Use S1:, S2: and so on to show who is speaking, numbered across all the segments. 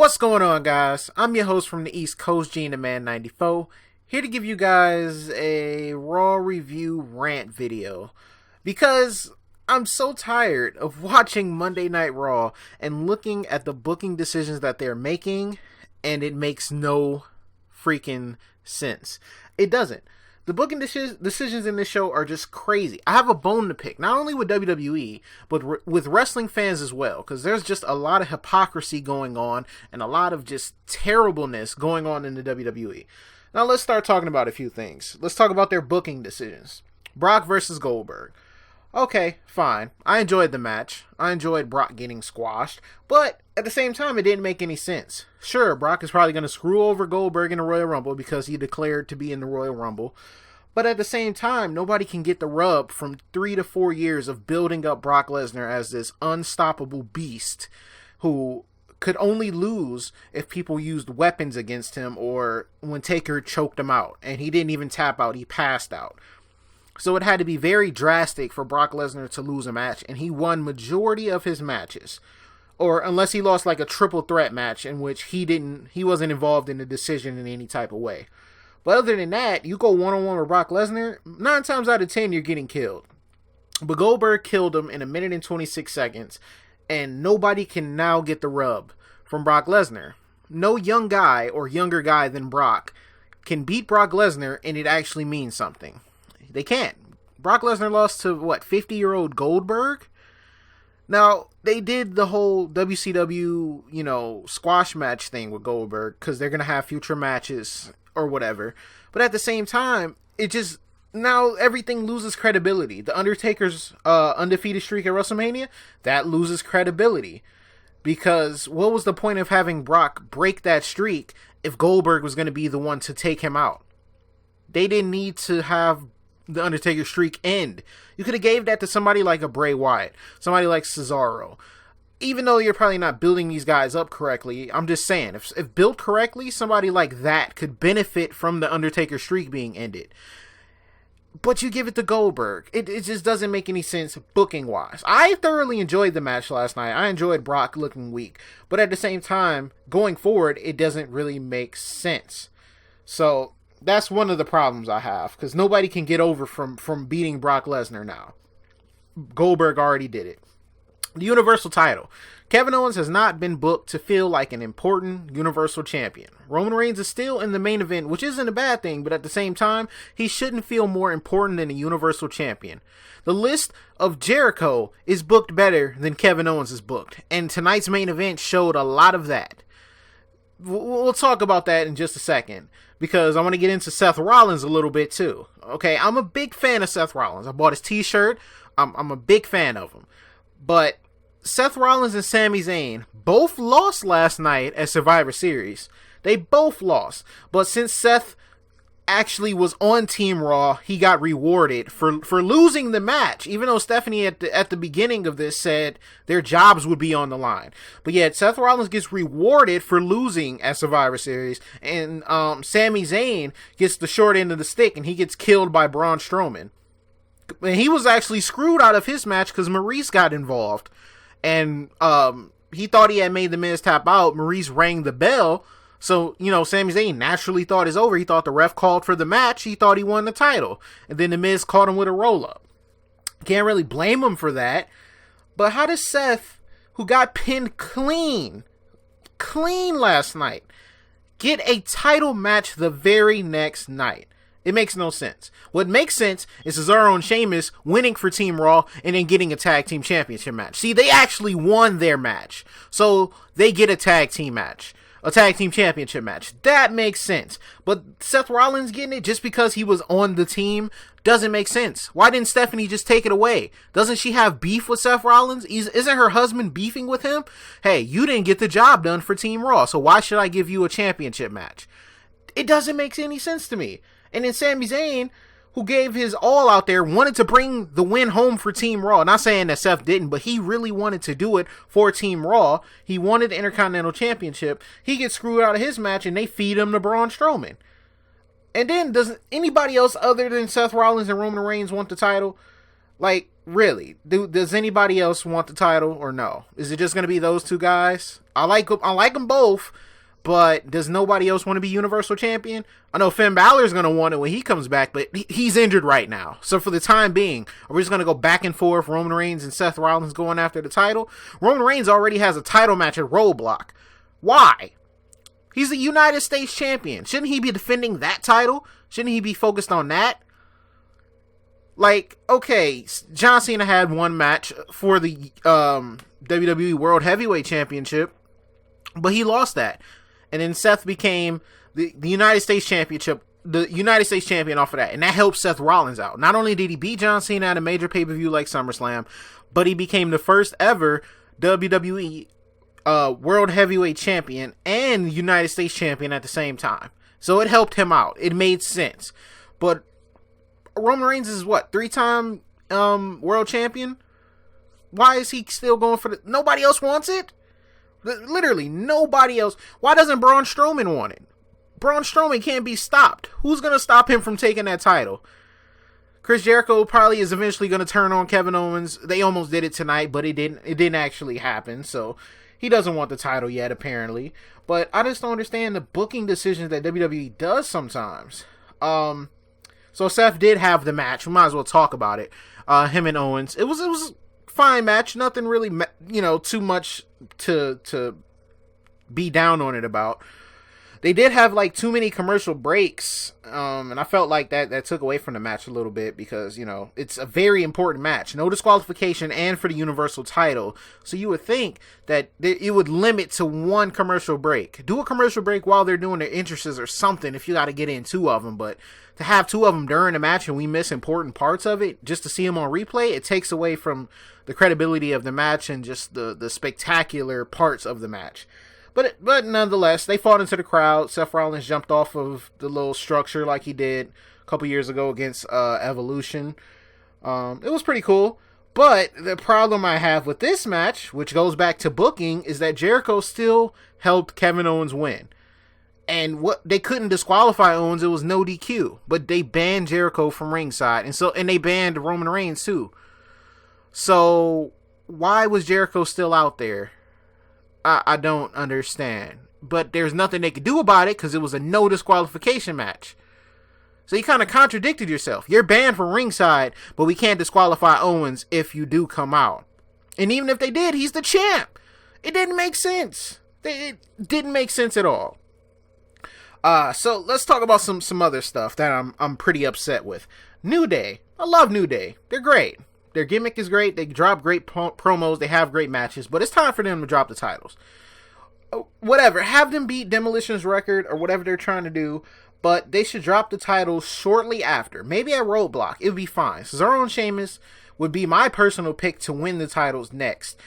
S1: What's going on, guys? I'm your host from the East Coast, Gina Man 94, here to give you guys a Raw review rant video, because I'm so tired of watching Monday Night Raw and looking at the booking decisions that they're making, and it makes no freaking sense. It doesn't. The booking decisions in this show are just crazy. I have a bone to pick, not only with WWE, but with wrestling fans as well, because there's just a lot of hypocrisy going on and a lot of just terribleness going on in the WWE. Now let's start talking about a few things. Let's talk about their booking decisions. Brock versus Goldberg. Okay, fine. I enjoyed the match. I enjoyed Brock getting squashed, but at the same time, it didn't make any sense. Sure, Brock is probably going to screw over Goldberg in the Royal Rumble because he declared to be in the Royal Rumble, but at the same time, nobody can get the rub from 3 to 4 years of building up Brock Lesnar as this unstoppable beast who could only lose if people used weapons against him or when Taker choked him out, and he didn't even tap out, he passed out. So it had to be very drastic for Brock Lesnar to lose a match, and he won majority of his matches. Or unless he lost like a triple threat match in which he wasn't involved in the decision in any type of way. But other than that, you go one-on-one with Brock Lesnar, 9 times out of 10 you're getting killed. But Goldberg killed him in 1 minute and 26 seconds, and nobody can now get the rub from Brock Lesnar. No young guy or younger guy than Brock can beat Brock Lesnar and it actually means something. They can't. Brock Lesnar lost to, 50-year-old Goldberg? Now, they did the whole WCW, squash match thing with Goldberg because they're going to have future matches or whatever. But at the same time, now everything loses credibility. The Undertaker's undefeated streak at WrestleMania, that loses credibility. Because what was the point of having Brock break that streak if Goldberg was going to be the one to take him out? They didn't need to have the Undertaker streak end. You could have gave that to somebody like a Bray Wyatt, somebody like Cesaro. Even though you're probably not building these guys up correctly, I'm just saying, if built correctly, somebody like that could benefit from the Undertaker streak being ended. But you give it to Goldberg. It just doesn't make any sense booking wise. I thoroughly enjoyed the match last night. I enjoyed Brock looking weak, but at the same time, going forward, it doesn't really make sense. So that's one of the problems I have, because nobody can get over from beating Brock Lesnar now. Goldberg already did it. The Universal title. Kevin Owens has not been booked to feel like an important Universal Champion. Roman Reigns is still in the main event, which isn't a bad thing, but at the same time, he shouldn't feel more important than a Universal Champion. The list of Jericho is booked better than Kevin Owens is booked, and tonight's main event showed a lot of that. We'll talk about that in just a second, because I want to get into Seth Rollins a little bit too. Okay, I'm a big fan of Seth Rollins. I bought his t-shirt. I'm a big fan of him. But Seth Rollins and Sami Zayn both lost last night at Survivor Series. They both lost. But since Seth actually was on Team Raw, he got rewarded for losing the match, even though Stephanie at the beginning of this said their jobs would be on the line. But yet Seth Rollins gets rewarded for losing at Survivor Series, and Sami Zayn gets the short end of the stick, and he gets killed by Braun Strowman. And he was actually screwed out of his match because Maurice got involved, and he thought he had made the Miz tap out. Maurice rang the bell. So, Sami Zayn naturally thought it's over. He thought the ref called for the match. He thought he won the title. And then the Miz caught him with a roll-up. Can't really blame him for that. But how does Seth, who got pinned clean last night, get a title match the very next night? It makes no sense. What makes sense is Cesaro and Sheamus winning for Team Raw and then getting a tag team championship match. See, they actually won their match. So they get a tag team match. A tag team championship match. That makes sense. But Seth Rollins getting it just because he was on the team doesn't make sense. Why didn't Stephanie just take it away? Doesn't she have beef with Seth Rollins? Isn't her husband beefing with him? Hey, you didn't get the job done for Team Raw, so why should I give you a championship match? It doesn't make any sense to me. And then Sami Zayn, who gave his all out there, wanted to bring the win home for Team Raw. Not saying that Seth didn't, but he really wanted to do it for Team Raw. He wanted the Intercontinental Championship. He gets screwed out of his match, and they feed him to Braun Strowman. And then, does anybody else other than Seth Rollins and Roman Reigns want the title? Like, really, does anybody else want the title or no? Is it just going to be those two guys? I like them both, but does nobody else want to be Universal Champion? I know Finn Balor's going to want it when he comes back, but he's injured right now. So for the time being, are we just going to go back and forth, Roman Reigns and Seth Rollins going after the title? Roman Reigns already has a title match at Roadblock. Why? He's the United States Champion. Shouldn't he be defending that title? Shouldn't he be focused on that? Like, okay, John Cena had one match for the WWE World Heavyweight Championship, but he lost that. And then Seth became the United States Championship, the United States Champion off of that. And that helped Seth Rollins out. Not only did he beat John Cena at a major pay-per-view like SummerSlam, but he became the first ever WWE World Heavyweight Champion and United States Champion at the same time. So it helped him out. It made sense. But Roman Reigns is what, 3-time world champion? Why is he still going for the... Nobody else wants it? Literally, nobody else. Why doesn't Braun Strowman want it? Braun Strowman can't be stopped. Who's going to stop him from taking that title? Chris Jericho probably is eventually going to turn on Kevin Owens. They almost did it tonight, but it didn't actually happen. So he doesn't want the title yet, apparently. But I just don't understand the booking decisions that WWE does sometimes. So Seth did have the match. We might as well talk about it. Him and Owens. It was a fine match. Nothing really, too much to be down on it about. They did have like too many commercial breaks, and I felt like that took away from the match a little bit because, it's a very important match. No disqualification and for the Universal title. So you would think that it would limit to one commercial break. Do a commercial break while they're doing their entrances or something if you got to get in 2 of them. But to have 2 of them during the match and we miss important parts of it just to see them on replay, it takes away from the credibility of the match and just the spectacular parts of the match. But nonetheless, they fought into the crowd. Seth Rollins jumped off of the little structure like he did a couple years ago against Evolution. It was pretty cool. But the problem I have with this match, which goes back to booking, is that Jericho still helped Kevin Owens win. And they couldn't disqualify Owens. It was no DQ. But they banned Jericho from ringside. And they banned Roman Reigns too. So why was Jericho still out there? I don't understand. But there's nothing they could do about it because it was a no disqualification match. So you kind of contradicted yourself. You're banned from ringside, but we can't disqualify Owens if you do come out. And even if they did, he's the champ. It didn't make sense. It didn't make sense at all. So let's talk about some other stuff that I'm pretty upset with. New Day. I love New Day. They're great. Their gimmick is great. They drop great promos. They have great matches. But it's time for them to drop the titles. Whatever. Have them beat Demolition's record or whatever they're trying to do. But they should drop the titles shortly after. Maybe at Roadblock. It would be fine. Cesaro and Sheamus would be my personal pick to win the titles next.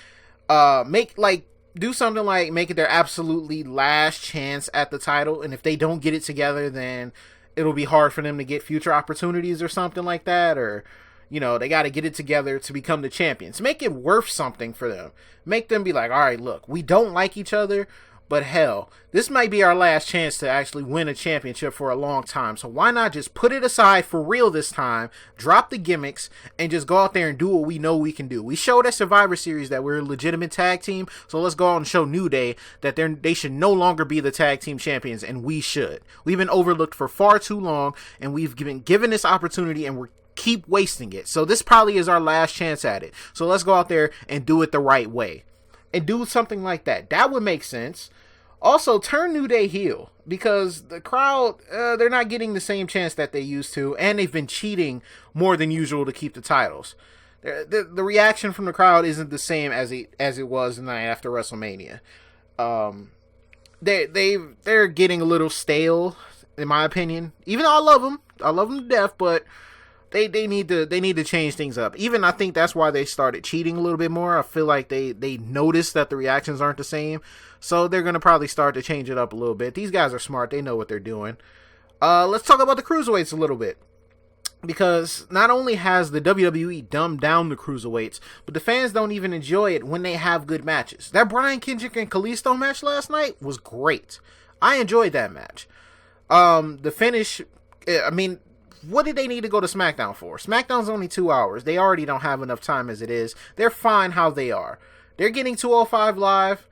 S1: Do something like make it their absolutely last chance at the title. And if they don't get it together, then it'll be hard for them to get future opportunities or something like that. Or... they got to get it together to become the champions. Make it worth something for them. Make them be like, all right, look, we don't like each other, but hell, this might be our last chance to actually win a championship for a long time. So why not just put it aside for real this time, drop the gimmicks, and just go out there and do what we know we can do. We showed at Survivor Series that we're a legitimate tag team, so let's go out and show New Day that they should no longer be the tag team champions, and we should. We've been overlooked for far too long, and we've been given this opportunity, and we're keep wasting it. So this probably is our last chance at it. So let's go out there and do it the right way. And do something like that. That would make sense. Also, turn New Day heel. Because the crowd, they're not getting the same chance that they used to. And they've been cheating more than usual to keep the titles. The reaction from the crowd isn't the same as it was the night after WrestleMania. They're getting a little stale, in my opinion. Even though I love them to death, but They need to change things up. Even I think that's why they started cheating a little bit more. I feel like they noticed that the reactions aren't the same. So they're going to probably start to change it up a little bit. These guys are smart. They know what they're doing. Let's talk about the Cruiserweights a little bit. Because not only has the WWE dumbed down the Cruiserweights, but the fans don't even enjoy it when they have good matches. That Brian Kendrick and Kalisto match last night was great. I enjoyed that match. The finish, what did they need to go to SmackDown for? SmackDown's only 2 hours. They already don't have enough time as it is. They're fine how they are. They're getting 205 Live.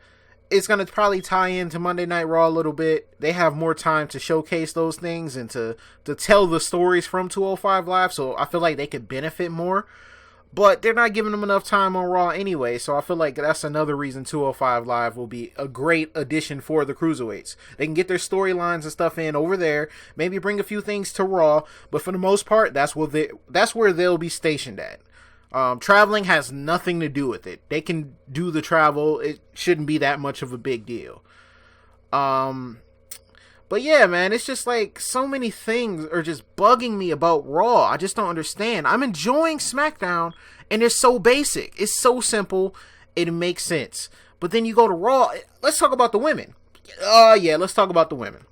S1: It's going to probably tie into Monday Night Raw a little bit. They have more time to showcase those things and to tell the stories from 205 Live, so I feel like they could benefit more. But they're not giving them enough time on Raw anyway, so I feel like that's another reason 205 Live will be a great addition for the Cruiserweights. They can get their storylines and stuff in over there, maybe bring a few things to Raw, but for the most part, that's where they'll be stationed at. Traveling has nothing to do with it. They can do the travel. It shouldn't be that much of a big deal. But yeah, man, it's just like so many things are just bugging me about Raw. I just don't understand. I'm enjoying SmackDown, and it's so basic. It's so simple. It makes sense. But then you go to Raw. Let's talk about the women. Yeah, let's talk about the women.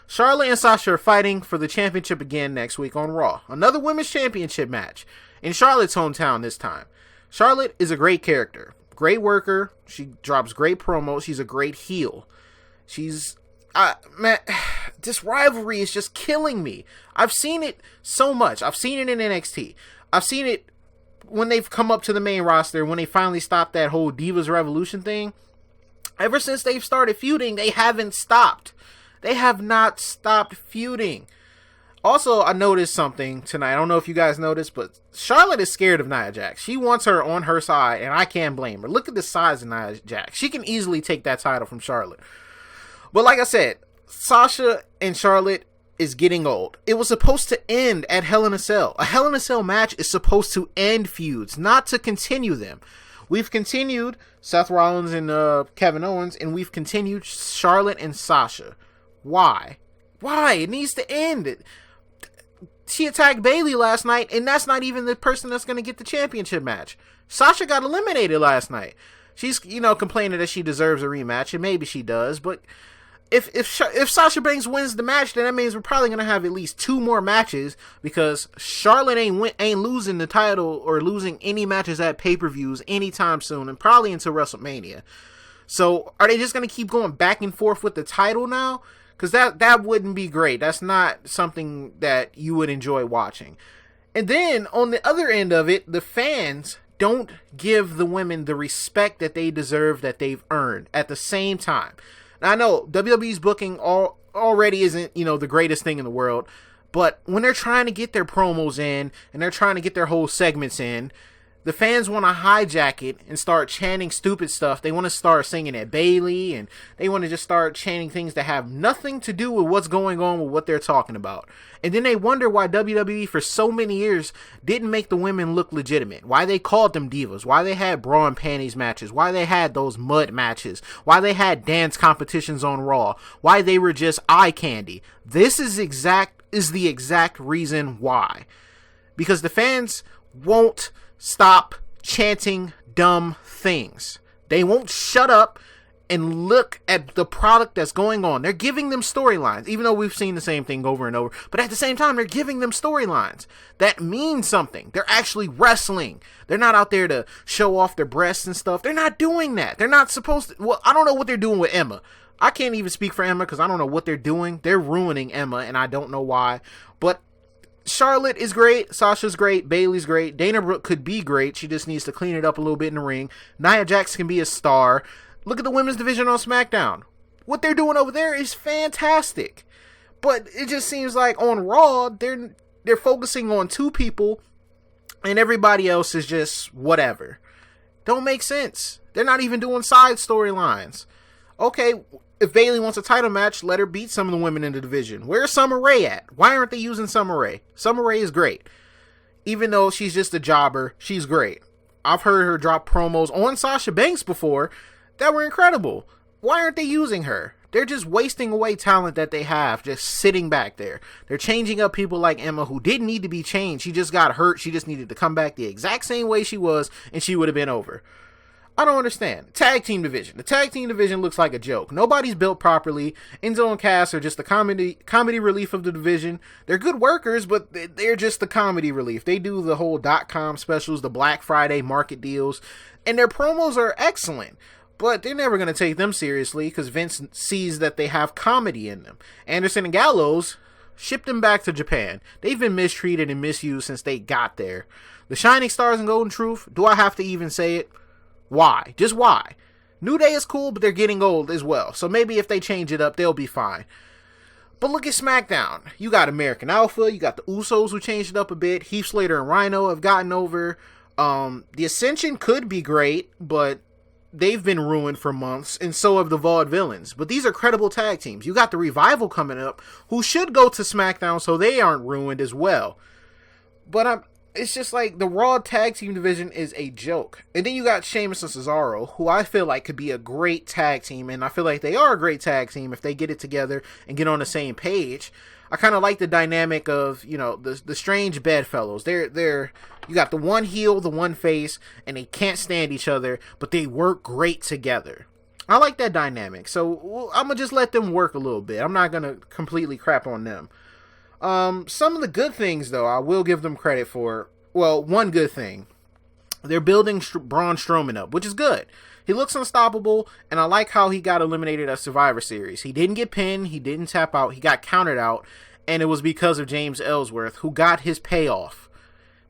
S1: Charlotte and Sasha are fighting for the championship again next week on Raw. Another women's championship match in Charlotte's hometown this time. Charlotte is a great character. Great worker. She drops great promos. She's a great heel. Man, this rivalry is just killing me. I've seen it so much. I've seen it in NXT. I've seen it when they've come up to the main roster, when they finally stopped that whole Divas Revolution thing. Ever since they've started feuding, they haven't stopped. They have not stopped feuding. Also, I noticed something tonight. I don't know if you guys noticed, but Charlotte is scared of Nia Jax. She wants her on her side, and I can't blame her. Look at the size of Nia Jax. She can easily take that title from Charlotte. But like I said, Sasha and Charlotte is getting old. It was supposed to end at Hell in a Cell. A Hell in a Cell match is supposed to end feuds, not to continue them. We've continued Seth Rollins and Kevin Owens, and we've continued Charlotte and Sasha. Why? Why? It needs to end. She attacked Bayley last night, and that's not even the person that's going to get the championship match. Sasha got eliminated last night. She's, complaining that she deserves a rematch, and maybe she does, but if Sasha Banks wins the match, then that means we're probably going to have at least 2 more matches, because Charlotte ain't losing the title or losing any matches at pay-per-views anytime soon, and probably into WrestleMania. So are they just going to keep going back and forth with the title now? Because that wouldn't be great. That's not something that you would enjoy watching. And then on the other end of it, the fans don't give the women the respect that they deserve, that they've earned at the same time. Now, I know WWE's booking already isn't, the greatest thing in the world, but when they're trying to get their promos in and they're trying to get their whole segments in, the fans want to hijack it and start chanting stupid stuff. They want to start singing at Bayley, and they want to just start chanting things that have nothing to do with what's going on with what they're talking about. And then they wonder why WWE for so many years didn't make the women look legitimate. Why they called them divas. Why they had bra and panties matches. Why they had those mud matches. Why they had dance competitions on Raw. Why they were just eye candy. This is the exact reason why. Because the fans won't stop chanting dumb things. They won't shut up and look at the product that's going on. They're giving them storylines, even though we've seen the same thing over and over. But at the same time, they're giving them storylines that mean something. They're actually wrestling. They're not out there to show off their breasts and stuff. They're not doing that. They're not supposed to. Well, I don't know what they're doing with Emma. I can't even speak for Emma because I don't know what they're doing. They're ruining Emma, and I don't know why. But Charlotte is great. Sasha's great. Bayley's great. Dana Brooke could be great. She just needs to clean it up a little bit in the ring. Nia Jax can be a star. Look at the women's division on SmackDown. What they're doing over there is fantastic. But it just seems like on Raw, they're focusing on 2 people, and everybody else is just whatever. Don't make sense. They're not even doing side storylines. Okay, if Bayley wants a title match, let her beat some of the women in the division. Where's Summer Rae at? Why aren't they using Summer Rae? Summer Rae is great. Even though she's just a jobber, she's great. I've heard her drop promos on Sasha Banks before that were incredible. Why aren't they using her? They're just wasting away talent that they have, just sitting back there. They're changing up people like Emma, who didn't need to be changed. She just got hurt. She just needed to come back the exact same way she was, and she would have been over. I don't understand. Tag team division. The tag team division looks like a joke. Nobody's built properly. Enzo and Cass are just the comedy relief of the division. They're good workers, but they're just the comedy relief. They do the whole .com specials, the Black Friday market deals, and their promos are excellent. But they're never going to take them seriously because Vince sees that they have comedy in them. Anderson and Gallows, Ship them back to Japan. They've been mistreated and misused since they got there. The Shining Stars and Golden Truth, do I have to even say it? Why? Just why? New Day is cool, but they're getting old as well. So maybe if they change it up, they'll be fine. But look at SmackDown. You got American Alpha. You got the Usos who changed it up a bit. Heath Slater and Rhino have gotten over. The Ascension could be great, but they've been ruined for months, and so have the Vaudevillains. But these are credible tag teams. You got the Revival coming up, who should go to SmackDown so they aren't ruined as well. But it's just like the Raw tag team division is a joke. And then you got Sheamus and Cesaro, who I feel like could be a great tag team, and I feel like they are a great tag team if they get it together and get on the same page. I kind of like the dynamic of, you know, the strange bedfellows. They're you got the one heel, the one face, and they can't stand each other, but they work great together. I like that dynamic, so I'm gonna just let them work a little bit. I'm not gonna completely crap on them. Some of the good things, though, I will give them credit for. Well, one good thing. They're building Braun Strowman up, which is good. He looks unstoppable, and I like how he got eliminated at Survivor Series. He didn't get pinned, he didn't tap out, he got counted out, and it was because of James Ellsworth, who got his payoff.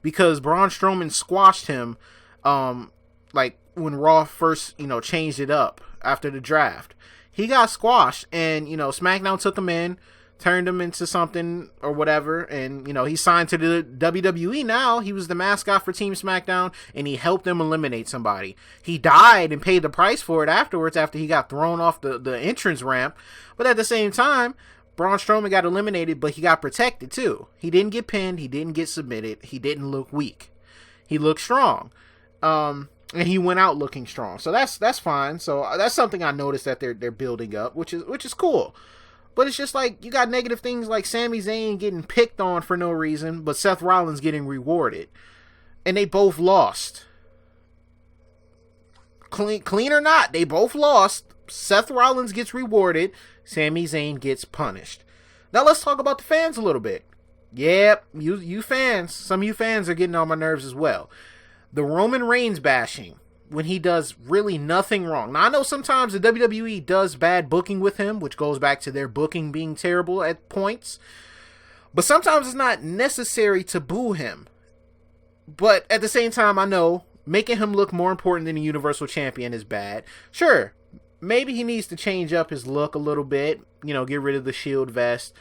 S1: Because Braun Strowman squashed him, like, when Raw first, changed it up after the draft. He got squashed, and, SmackDown took him in, turned him into something or whatever, and he signed to the WWE now. He was the mascot for Team SmackDown, and he helped them eliminate somebody. He died and paid the price for it afterwards after he got thrown off the entrance ramp, but at the same time, Braun Strowman got eliminated, but he got protected too. He didn't get pinned, he didn't get submitted, he didn't look weak. He looked strong. And he went out looking strong. So that's fine. So that's something I noticed that they're building up, which is cool. But it's just like, you got negative things like Sami Zayn getting picked on for no reason, but Seth Rollins getting rewarded. And they both lost. Clean or not, they both lost. Seth Rollins gets rewarded. Sami Zayn gets punished. Now let's talk about the fans a little bit. Yep, you fans. Some of you fans are getting on my nerves as well. The Roman Reigns bashing, when he does really nothing wrong. Now, I know sometimes the WWE does bad booking with him, which goes back to their booking being terrible at points. But sometimes it's not necessary to boo him. But at the same time, I know making him look more important than the Universal Champion is bad. Sure, maybe he needs to change up his look a little bit. Get rid of the shield vest.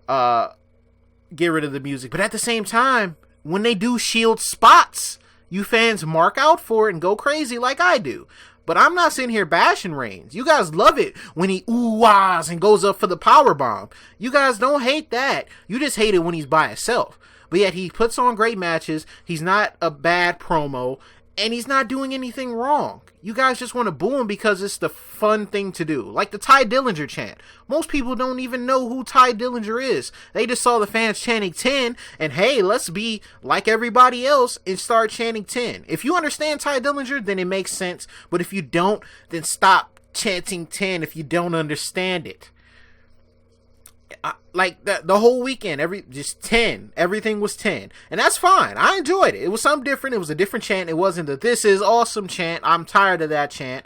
S1: Get rid of the music. But at the same time, when they do shield spots, you fans mark out for it and go crazy like I do. But I'm not sitting here bashing Reigns. You guys love it when he ooh-ahs and goes up for the powerbomb. You guys don't hate that. You just hate it when he's by himself. But yet he puts on great matches. He's not a bad promo. And he's not doing anything wrong. You guys just want to boo him because it's the fun thing to do. Like the Ty Dillinger chant. Most people don't even know who Ty Dillinger is. They just saw the fans chanting 10, and hey, let's be like everybody else and start chanting 10. If you understand Ty Dillinger, then it makes sense. But if you don't, then stop chanting 10 if you don't understand it. Like the whole weekend, just 10. Everything was 10. And that's fine. I enjoyed it. It was something different. It was a different chant. It wasn't the "this is awesome" chant. I'm tired of that chant.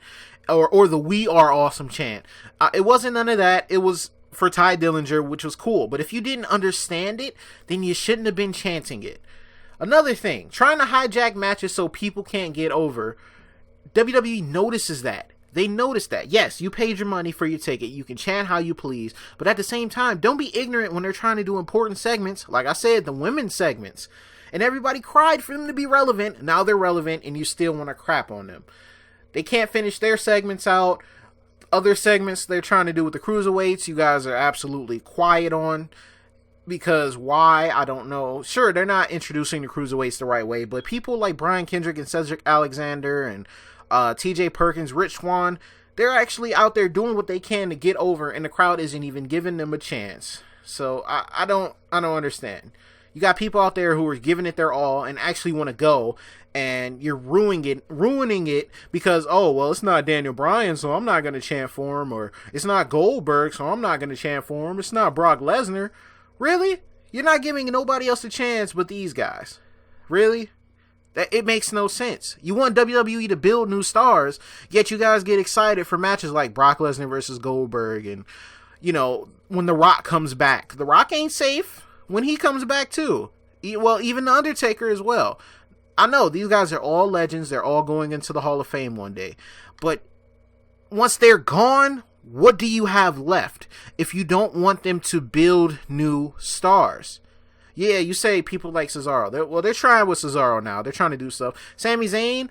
S1: Or the "we are awesome" chant. It wasn't none of that. It was for Ty Dillinger, which was cool. But if you didn't understand it, then you shouldn't have been chanting it. Another thing, trying to hijack matches so people can't get over. WWE notices that. They notice that. Yes, you paid your money for your ticket. You can chant how you please. But at the same time, don't be ignorant when they're trying to do important segments. Like I said, the women's segments. And everybody cried for them to be relevant. Now they're relevant and you still want to crap on them. They can't finish their segments out. Other segments they're trying to do with the cruiserweights, you guys are absolutely quiet on. Because why? I don't know. Sure, they're not introducing the cruiserweights the right way. But people like Brian Kendrick and Cedric Alexander and TJ Perkins, Rich Swann, they're actually out there doing what they can to get over, and the crowd isn't even giving them a chance. So I don't understand. You got people out there who are giving it their all and actually want to go, and you're ruining it because, oh, well, it's not Daniel Bryan, so I'm not going to chant for him, or it's not Goldberg, so I'm not going to chant for him. It's not Brock Lesnar. Really? You're not giving nobody else a chance but these guys. Really? It makes no sense. You want WWE to build new stars, yet you guys get excited for matches like Brock Lesnar versus Goldberg and, when The Rock comes back. The Rock ain't safe when he comes back too. Well, even The Undertaker as well. I know these guys are all legends. They're all going into the Hall of Fame one day. But once they're gone, what do you have left if you don't want them to build new stars? Yeah, you say people like Cesaro. They're trying with Cesaro now. They're trying to do stuff. Sami Zayn,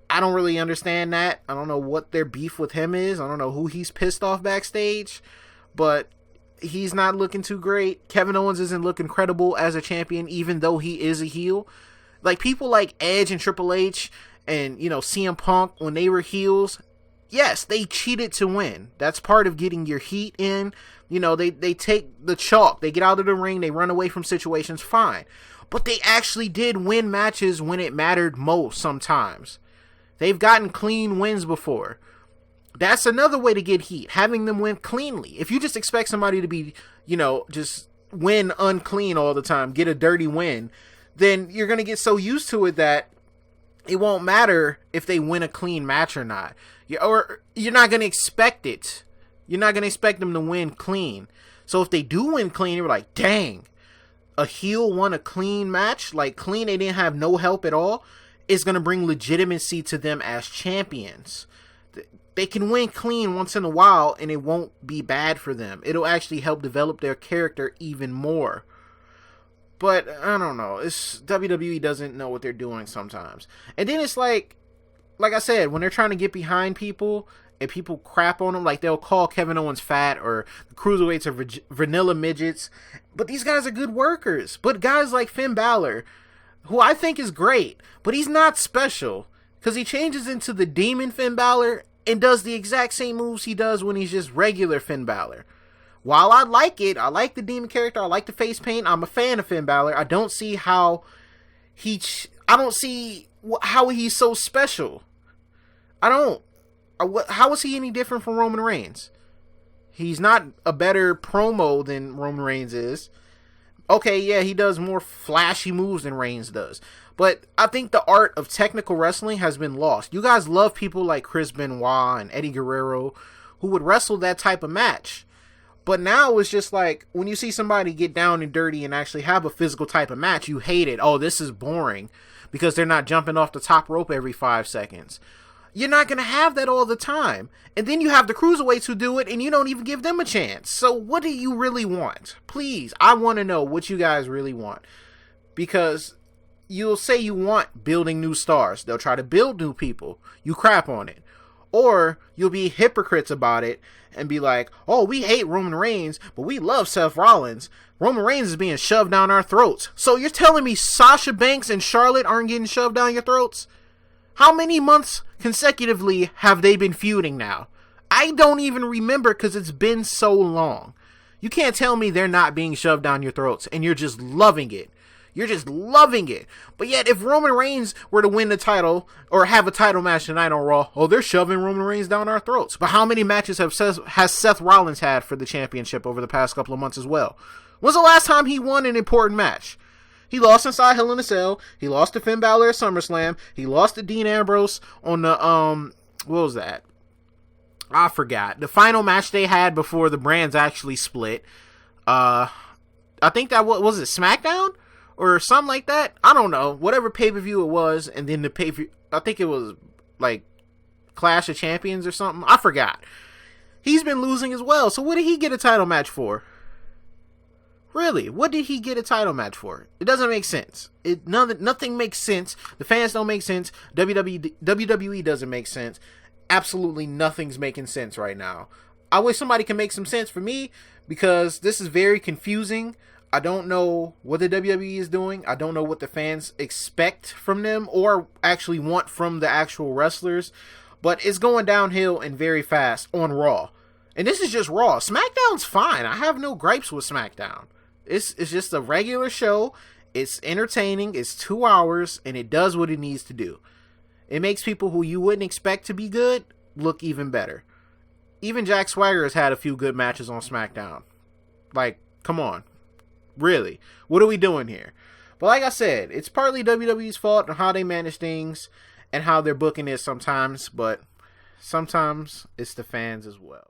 S1: I don't really understand that. I don't know what their beef with him is. I don't know who he's pissed off backstage. But he's not looking too great. Kevin Owens isn't looking credible as a champion, even though he is a heel. Like, people like Edge and Triple H and, CM Punk, when they were heels, yes, they cheated to win. That's part of getting your heat in. They take the chalk. They get out of the ring. They run away from situations. Fine. But they actually did win matches when it mattered most sometimes. They've gotten clean wins before. That's another way to get heat. Having them win cleanly. If you just expect somebody to be, just win unclean all the time, get a dirty win, then you're going to get so used to it that it won't matter if they win a clean match or not. Or you're not going to expect it. You're not going to expect them to win clean. So if they do win clean, you're like, dang, a heel won a clean match? Like, clean, they didn't have no help at all? It's going to bring legitimacy to them as champions. They can win clean once in a while, and it won't be bad for them. It'll actually help develop their character even more. But, I don't know. WWE doesn't know what they're doing sometimes. And then it's like I said, when they're trying to get behind people, and people crap on them, like they'll call Kevin Owens fat, or the cruiserweights are vanilla midgets. But these guys are good workers. But guys like Finn Balor, who I think is great, but he's not special. Because he changes into the Demon Finn Balor and does the exact same moves he does when he's just regular Finn Balor. While I like it, I like the Demon character, I like the face paint, I'm a fan of Finn Balor, I don't see how he's so special. I don't. How is he any different from Roman Reigns? He's not a better promo than Roman Reigns is. Okay, yeah, he does more flashy moves than Reigns does. But I think the art of technical wrestling has been lost. You guys love people like Chris Benoit and Eddie Guerrero who would wrestle that type of match. But now it's just like, when you see somebody get down and dirty and actually have a physical type of match, you hate it. Oh, this is boring because they're not jumping off the top rope every 5 seconds. You're not going to have that all the time. And then you have the cruiserweights who do it and you don't even give them a chance. So what do you really want? Please, I want to know what you guys really want. Because you'll say you want building new stars. They'll try to build new people. You crap on it. Or you'll be hypocrites about it and be like, oh, we hate Roman Reigns, but we love Seth Rollins. Roman Reigns is being shoved down our throats. So you're telling me Sasha Banks and Charlotte aren't getting shoved down your throats? How many months consecutively have they been feuding now? I don't even remember because it's been so long. You can't tell me they're not being shoved down your throats and you're just loving it. You're just loving it. But yet, if Roman Reigns were to win the title or have a title match tonight on Raw, oh, they're shoving Roman Reigns down our throats. But how many matches has Seth Rollins had for the championship over the past couple of months as well? When's the last time he won an important match? He lost inside Hell in a Cell. He lost to Finn Balor at SummerSlam. He lost to Dean Ambrose on the, what was that? I forgot. The final match they had before the brands actually split. I think that was it Smackdown? Or something like that. I don't know. Whatever pay-per-view it was. And then the pay-per-view, I think it was like Clash of Champions or something. I forgot. He's been losing as well. So what did he get a title match for? Really? What did he get a title match for? It doesn't make sense. Nothing makes sense. The fans don't make sense. WWE doesn't make sense. Absolutely nothing's making sense right now. I wish somebody could make some sense for me because this is very confusing. I don't know what the WWE is doing. I don't know what the fans expect from them or actually want from the actual wrestlers. But it's going downhill and very fast on Raw. And this is just Raw. SmackDown's fine. I have no gripes with SmackDown. It's just a regular show. It's entertaining. It's 2 hours. And it does what it needs to do. It makes people who you wouldn't expect to be good look even better. Even Jack Swagger has had a few good matches on SmackDown. Like, come on. Really, what are we doing here? But like I said, it's partly WWE's fault on how they manage things and how they're booking it sometimes, but sometimes it's the fans as well.